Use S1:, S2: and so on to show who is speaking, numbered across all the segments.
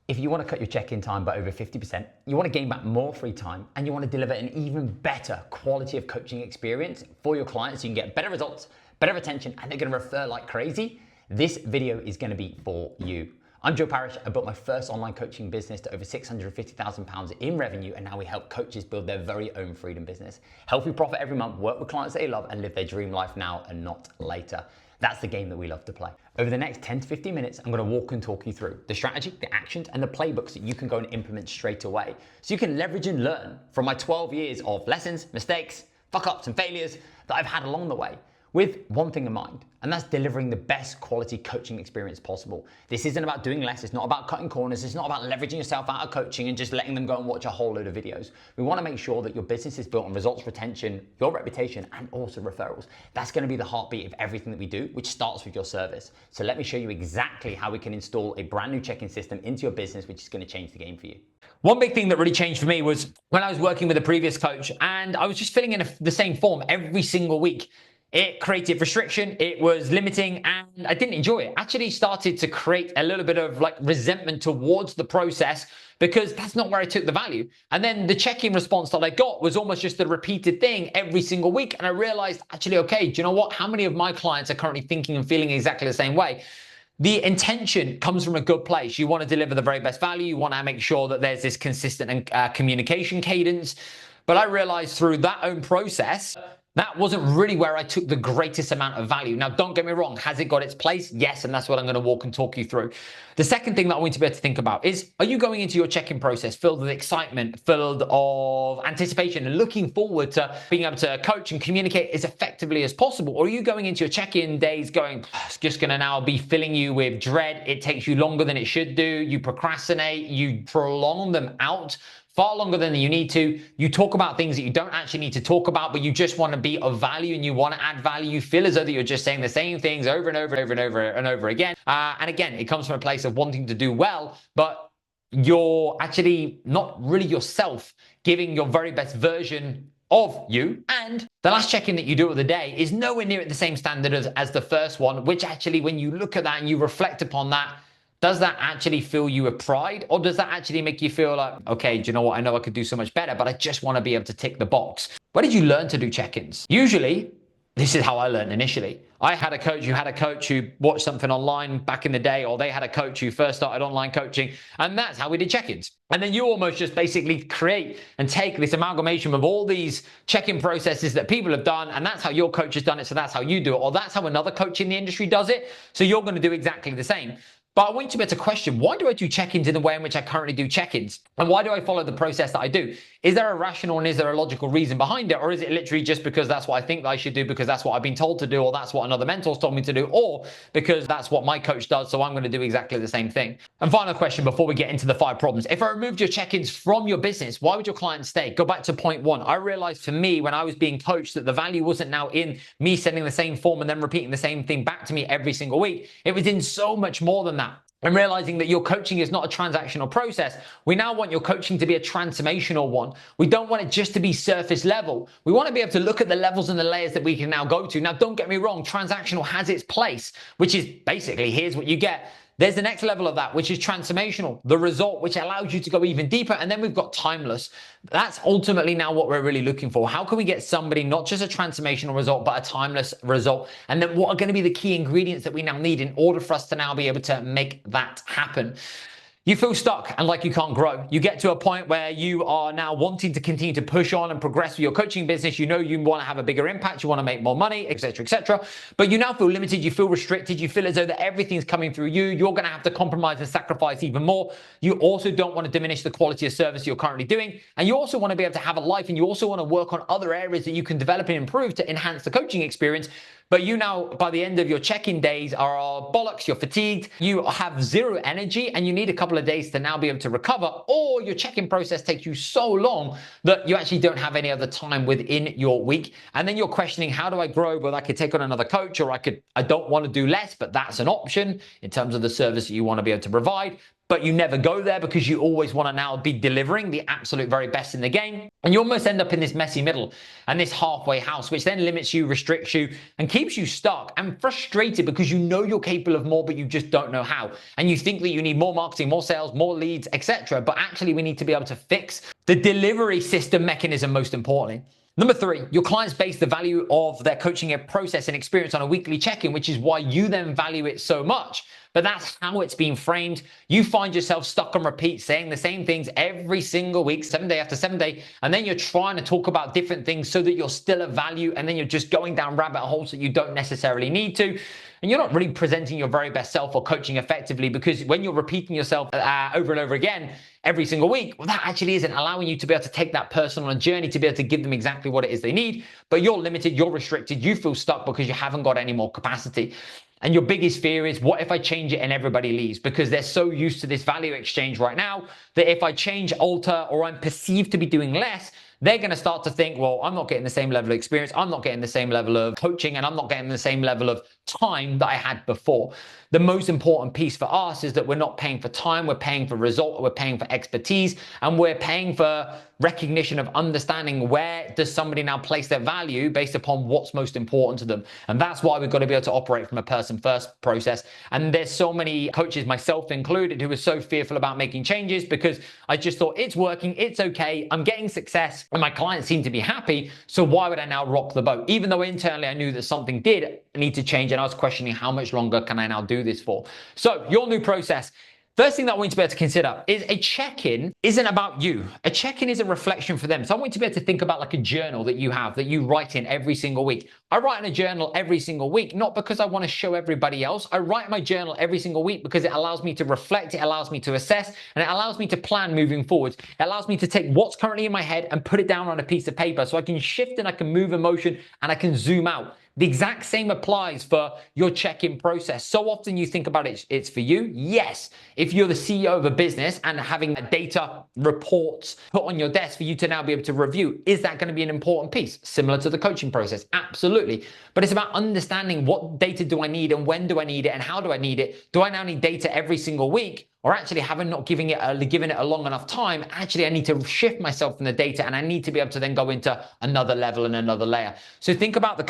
S1: If you want to cut your check-in time by over 50%, you want to gain back more free time, and you want to deliver an even better quality of coaching experience for your clients so you can get better results, better retention, and they're going to refer like crazy, this video is going to be for you. I'm Joe Parrish. I built my first online coaching business to over £650,000 in revenue, and now we help coaches build their very own freedom business. Healthy profit every month, work with clients they love, and live their dream life now and not later. That's the game that we love to play. Over the next 10 to 15 minutes, I'm gonna walk and talk you through the strategy, the actions, and the playbooks that you can go and implement straight away. So you can leverage and learn from my 12 years of lessons, mistakes, fuck-ups, and failures that I've had along the way, with one thing in mind, and that's delivering the best quality coaching experience possible. This isn't about doing less, it's not about cutting corners, it's not about leveraging yourself out of coaching and just letting them go and watch a whole load of videos. We wanna make sure that your business is built on results, retention, your reputation, and also referrals. That's gonna be the heartbeat of everything that we do, which starts with your service. So let me show you exactly how we can install a brand new check-in system into your business, which is gonna change the game for you. One big thing that really changed for me was when I was working with a previous coach and I was just filling in the same form every single week. It created restriction, it was limiting, and I didn't enjoy it. Actually started to create a little bit of resentment towards the process because that's not where I took the value. And then the check-in response that I got was almost just a repeated thing every single week. And I realized, actually, okay, do you know what? How many of my clients are currently thinking and feeling exactly the same way? The intention comes from a good place. You want to deliver the very best value. You want to make sure that there's this consistent communication cadence. But I realized through that own process, that wasn't really where I took the greatest amount of value. Now, don't get me wrong. Has it got its place? Yes, and that's what I'm going to walk and talk you through. The second thing that I want you to be able to think about is, are you going into your check-in process filled with excitement, filled of anticipation, and looking forward to being able to coach and communicate as effectively as possible? Or are you going into your check-in days going, it's just going to now be filling you with dread. It takes you longer than it should do. You procrastinate, you prolong them out far longer than you need to. You talk about things that you don't actually need to talk about, but you just want to be of value and you want to add value. You feel as though that you're just saying the same things over and over and over and over and over again. And again, it comes from a place of wanting to do well, but you're actually not really yourself giving your very best version of you. And the last check-in that you do of the day is nowhere near at the same standard as the first one, which actually, when you look at that and you reflect upon that, does that actually fill you with pride, or does that actually make you feel like, okay, do you know what? I know I could do so much better, but I just want to be able to tick the box. Where did you learn to do check-ins? Usually, this is how I learned initially. I had a coach who watched something online back in the day, or they had a coach who first started online coaching, and that's how we did check-ins. And then you almost just basically create and take this amalgamation of all these check-in processes that people have done, and that's how your coach has done it, so that's how you do it, or that's how another coach in the industry does it, so you're going to do exactly the same. But I want you to be able to question, why do I do check-ins in the way in which I currently do check-ins? And why do I follow the process that I do? Is there a rational and is there a logical reason behind it? Or is it literally just because that's what I think that I should do, because that's what I've been told to do, or that's what another mentor's told me to do, or because that's what my coach does, so I'm going to do exactly the same thing? And final question before we get into the 5 problems. If I removed your check-ins from your business, why would your clients stay? Go back to point 1. I realized for me, when I was being coached, that the value wasn't now in me sending the same form and then repeating the same thing back to me every single week. It was in so much more than that. And realizing that your coaching is not a transactional process. We now want your coaching to be a transformational one. We don't want it just to be surface level. We want to be able to look at the levels and the layers that we can now go to. Now, don't get me wrong, transactional has its place, which is basically, here's what you get. There's the next level of that, which is transformational, the result, which allows you to go even deeper. And then we've got timeless. That's ultimately now what we're really looking for. How can we get somebody not just a transformational result, but a timeless result? And then what are going to be the key ingredients that we now need in order for us to now be able to make that happen? You feel stuck and like you can't grow. You get to a point where you are now wanting to continue to push on and progress with your coaching business. You know you want to have a bigger impact, you want to make more money, etc., but you now feel limited, you feel restricted, you feel as though that everything's coming through you. You're going to have to compromise and sacrifice even more. You also don't want to diminish the quality of service you're currently doing, and you also want to be able to have a life, and you also want to work on other areas that you can develop and improve to enhance the coaching experience. But you now, by the end of your check-in days, are bollocks, you're fatigued, you have zero energy, and you need a couple of days to now be able to recover, or your check-in process takes you so long that you actually don't have any other time within your week. And then you're questioning, how do I grow? Well, I could take on another coach, or I don't want to do less, but that's an option in terms of the service that you want to be able to provide.
S2: but you never go there because you always want to now be delivering the absolute very best in the game. And you almost end up in this messy middle and this halfway house, which then limits you, restricts you, and keeps you stuck and frustrated because you know you're capable of more, but you just don't know how. And you think that you need more marketing, more sales, more leads, etc. But actually, we need to be able to fix the delivery system mechanism, most importantly. Number 3, your clients base the value of their coaching process and experience on a weekly check-in, which is why you then value it so much. But that's how it's been framed. You find yourself stuck on repeat, saying the same things every single week, 7 day after 7 day, and then you're trying to talk about different things so that you're still of value, and then you're just going down rabbit holes that you don't necessarily need to. And you're not really presenting your very best self or coaching effectively, because when you're repeating yourself over and over again every single week, well, that actually isn't allowing you to be able to take that person on a journey to be able to give them exactly what it is they need. But you're limited, you're restricted, you feel stuck because you haven't got any more capacity. And your biggest fear is, what if I change it and everybody leaves? Because they're so used to this value exchange right now that if I change, alter, or I'm perceived to be doing less, they're going to start to think, well, I'm not getting the same level of experience, I'm not getting the same level of coaching, and I'm not getting the same level of time that I had before. The most important piece for us is that we're not paying for time, we're paying for result, we're paying for expertise, and we're paying for recognition of understanding where does somebody now place their value based upon what's most important to them. And that's why we've got to be able to operate from a person first process. And there's so many coaches, myself included, who are so fearful about making changes because I just thought it's working, it's okay, I'm getting success, and my clients seem to be happy, so why would I now rock the boat? Even though internally I knew that something did need to change, and I was questioning how much longer can I now do this for. So your new process. First thing that I want you to be able to consider is a check-in isn't about you. A check-in is a reflection for them. So I want you to be able to think about like a journal that you have, that you write in every single week. I write in a journal every single week, not because I want to show everybody else. I write my journal every single week because it allows me to reflect, it allows me to assess, and it allows me to plan moving forward. It allows me to take what's currently in my head and put it down on a piece of paper so I can shift and I can move emotion and I can zoom out. The exact same applies for your check-in process. So often you think about it's for you. Yes, if you're the CEO of a business and having data reports put on your desk for you to now be able to review, is that going to be an important piece? Similar to the coaching process, absolutely. But it's about understanding what data do I need and when do I need it and how do I need it? Do I now need data every single week? Or actually having not given it a long enough time, actually I need to shift myself from the data and I need to be able to then go into another level and another layer. So think about the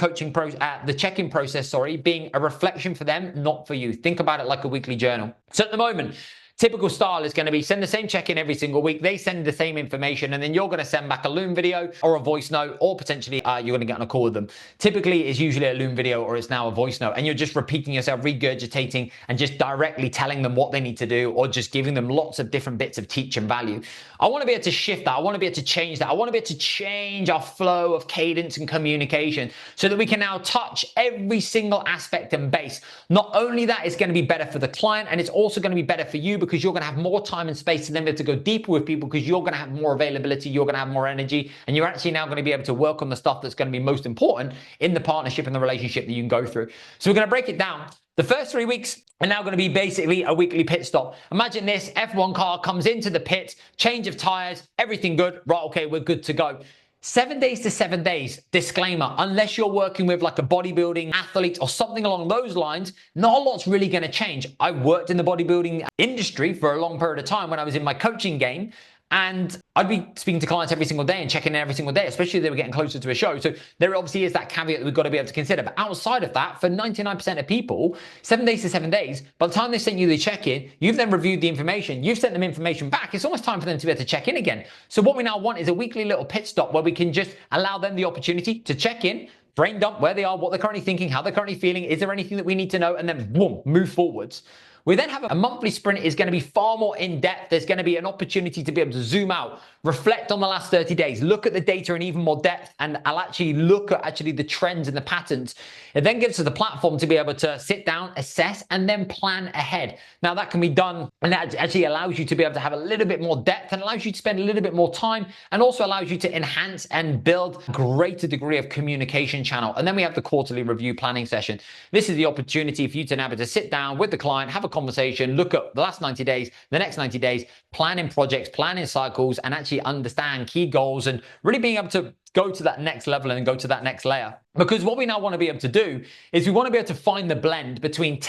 S2: check-in process, being a reflection for them, not for you. Think about it like a weekly journal. So at the moment, typical style is going to be send the same check-in every single week. They send the same information, and then you're going to send back a Loom video or a voice note, or potentially you're going to get on a call with them. Typically, it's usually a Loom video or it's now a voice note, and you're just repeating yourself, regurgitating, and just directly telling them what they need to do, or just giving them lots of different bits of teach and value. I want to be able to shift that. I want to be able to change that. I want to be able to change our flow of cadence and communication so that we can now touch every single aspect and base. Not only that, it's going to be better for the client, and it's also going to be better for you because you're going to have more time and space to then be able to go deeper with people because you're going to have more availability, you're going to have more energy, and you're actually now going to be able to work on the stuff that's going to be most important in the partnership and the relationship that you can go through. So we're going to break it down. The first 3 weeks are now going to be basically a weekly pit stop. Imagine this, F1 car comes into the pit, change of tires, everything good, right, okay, we're good to go. 7 days to 7 days, disclaimer, unless you're working with like a bodybuilding athlete or something along those lines, not a lot's really going to change. I worked in the bodybuilding industry for a long period of time when I was in my coaching game, and I'd be speaking to clients every single day and checking in every single day, especially if they were getting closer to a show. So there obviously is that caveat that we've got to be able to consider. But outside of that, for 99% of people, 7 days to 7 days, by the time they sent you the check-in, you've then reviewed the information, you've sent them information back. It's almost time for them to be able to check in again. So what we now want is a weekly little pit stop where we can just allow them the opportunity to check in, brain dump where they are, what they're currently thinking, how they're currently feeling, is there anything that we need to know, and then boom, move forwards. We then have a monthly sprint is going to be far more in-depth. There's going to be an opportunity to be able to zoom out, reflect on the last 30 days, look at the data in even more depth, and I'll actually look at the trends and the patterns. It then gives us the platform to be able to sit down, assess, and then plan ahead. Now that can be done, and that actually allows you to be able to have a little bit more depth and allows you to spend a little bit more time, and also allows you to enhance and build a greater degree of communication channel. And then we have the quarterly review planning session. This is the opportunity for you to now be able to sit down with the client, have a conversation, look at the last 90 days, the next 90 days, planning projects, planning cycles, and actually understand key goals and really being able to go to that next level and go to that next layer. Because what we now want to be able to do is we want to be able to find the blend between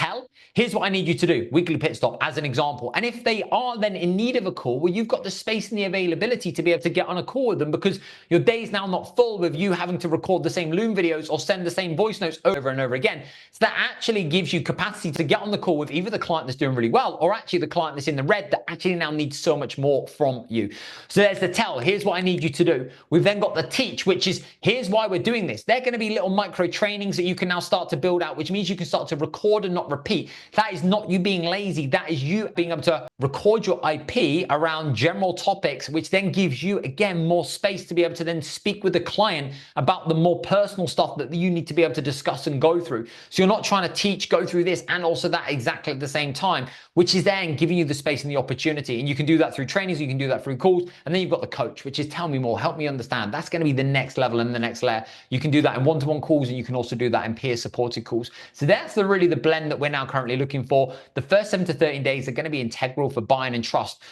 S2: here's what I need you to do, weekly pit stop as an example. And if they are then in need of a call, well, you've got the space and the availability to be able to get on a call with them, because your day's now not full with you having to record the same Loom videos or send the same voice notes over and over again. So that actually gives you capacity to get on the call with either the client that's doing really well, or actually the client that's in the red that actually now needs so much more from you. So there's the here's what I need you to do. We've then got the teach, which is here's why we're doing this. They're going to be little micro trainings that you can now start to build out, which means you can start to record and not repeat. That is not you being lazy. That is you being able to record your IP around general topics, which then gives you, again, more space to be able to then speak with the client about the more personal stuff that you need to be able to discuss and go through. So you're not trying to teach, go through this and also that exactly at the same time, which is then giving you the space and the opportunity. And you can do that through trainings, you can do that through calls. And then you've got the coach, which is tell me more, help me understand. That's going to be the next level and the next layer. You can do that in one-to-one calls, and you can also do that in peer supported calls. So that's really the blend that we're now currently looking for. The first 7 to 13 days are going to be integral for buying and trust.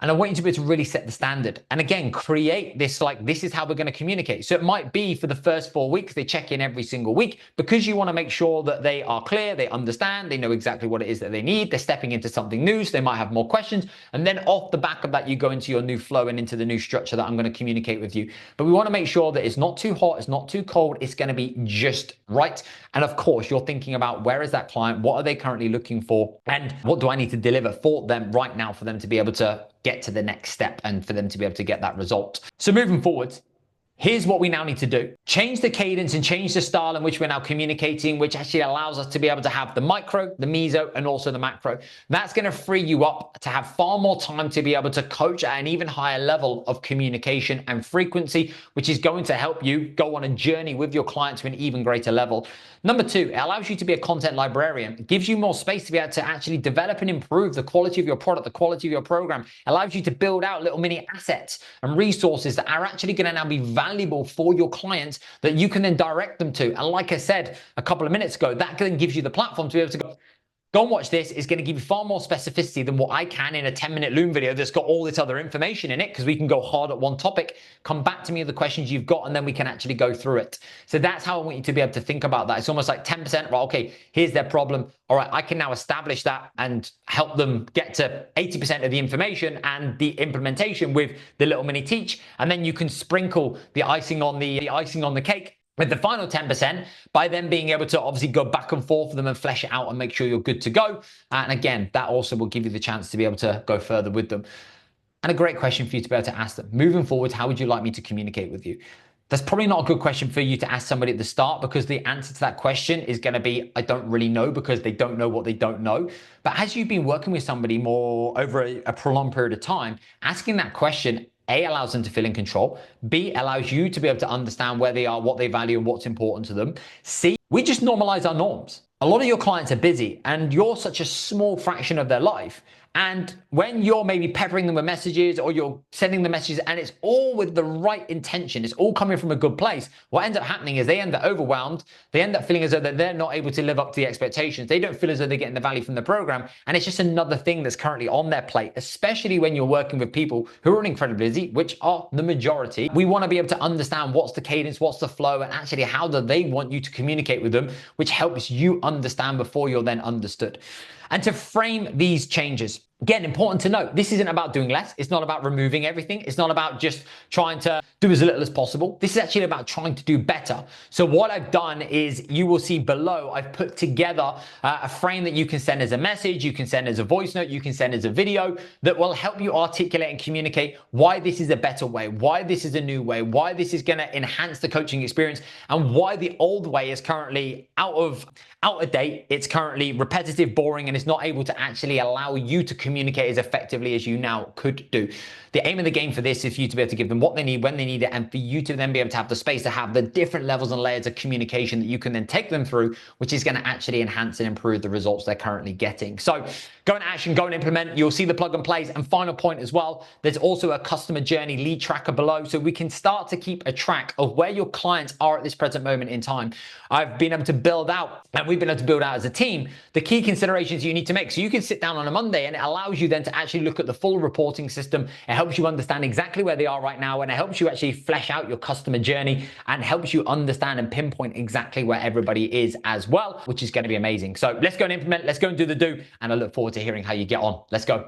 S2: And I want you to be able to really set the standard. And again, create this, this is how we're going to communicate. So it might be for the first 4 weeks, they check in every single week, because you want to make sure that they are clear, they understand, they know exactly what it is that they need. They're stepping into something new, so they might have more questions. And then off the back of that, you go into your new flow and into the new structure that I'm going to communicate with you. But we want to make sure that it's not too hot, it's not too cold, it's going to be just right. And of course, you're thinking about where is that client, what are they currently looking for, and what do I need to deliver for them right now for them to be able to get to the next step and for them to be able to get that result. So moving forward, here's what we now need to do. Change the cadence and change the style in which we're now communicating, which actually allows us to be able to have the micro, the meso, and also the macro. That's going to free you up to have far more time to be able to coach at an even higher level of communication and frequency, which is going to help you go on a journey with your client to an even greater level. Number 2, it allows you to be a content librarian. It gives you more space to be able to actually develop and improve the quality of your product, the quality of your program. It allows you to build out little mini assets and resources that are actually going to now be valuable for your clients that you can then direct them to. And like I said a couple of minutes ago, that then gives you the platform to be able to go and watch this. Is going to give you far more specificity than what I can in a 10-minute Loom video that's got all this other information in it, because we can go hard at one topic, come back to me with the questions you've got, and then we can actually go through it. So that's how I want you to be able to think about that. It's almost like 10%, right? Okay, here's their problem. All right, I can now establish that and help them get to 80% of the information and the implementation with the little mini teach. And then you can sprinkle the icing on the cake with the final 10% by then being able to obviously go back and forth with them and flesh it out and make sure you're good to go. And again, that also will give you the chance to be able to go further with them. And a great question for you to be able to ask them. Moving forward, how would you like me to communicate with you? That's probably not a good question for you to ask somebody at the start, because the answer to that question is going to be, I don't really know, because they don't know what they don't know. But as you've been working with somebody more over a prolonged period of time, asking that question, A, allows them to feel in control. B, allows you to be able to understand where they are, what they value, and what's important to them. C, we just normalize our norms. A lot of your clients are busy and you're such a small fraction of their life. And when you're maybe peppering them with messages, or you're sending them messages and it's all with the right intention, it's all coming from a good place, what ends up happening is they end up overwhelmed. They end up feeling as though that they're not able to live up to the expectations. They don't feel as though they're getting the value from the program. And it's just another thing that's currently on their plate, especially when you're working with people who are incredibly busy, which are the majority. We want to be able to understand what's the cadence, what's the flow, and actually how do they want you to communicate with them, which helps you understand before you're then understood. And to frame these changes, again, important to note, this isn't about doing less. It's not about removing everything. It's not about just trying to do as little as possible. This is actually about trying to do better. So what I've done is, you will see below, I've put together a frame that you can send as a message, you can send as a voice note, you can send as a video, that will help you articulate and communicate why this is a better way, why this is a new way, why this is going to enhance the coaching experience, and why the old way is currently out of date. It's currently repetitive, boring, and it's not able to actually allow you to communicate as effectively as you now could do. The aim of the game for this is for you to be able to give them what they need when they need it, and for you to then be able to have the space to have the different levels and layers of communication that you can then take them through, which is going to actually enhance and improve the results they're currently getting. So Go and action, go and implement. You'll see the plug and plays. And final point as well, there's also a customer journey lead tracker below, so we can start to keep a track of where your clients are at this present moment in time. I've been able to build out, and we've been able to build out as a team, the key considerations you need to make. So you can sit down on a Monday and it allows you then to actually look at the full reporting system. It helps you understand exactly where they are right now, and it helps you actually flesh out your customer journey and helps you understand and pinpoint exactly where everybody is as well, which is going to be amazing. So let's go and implement, let's go and do the do, and I look forward to hearing how you get on. Let's go.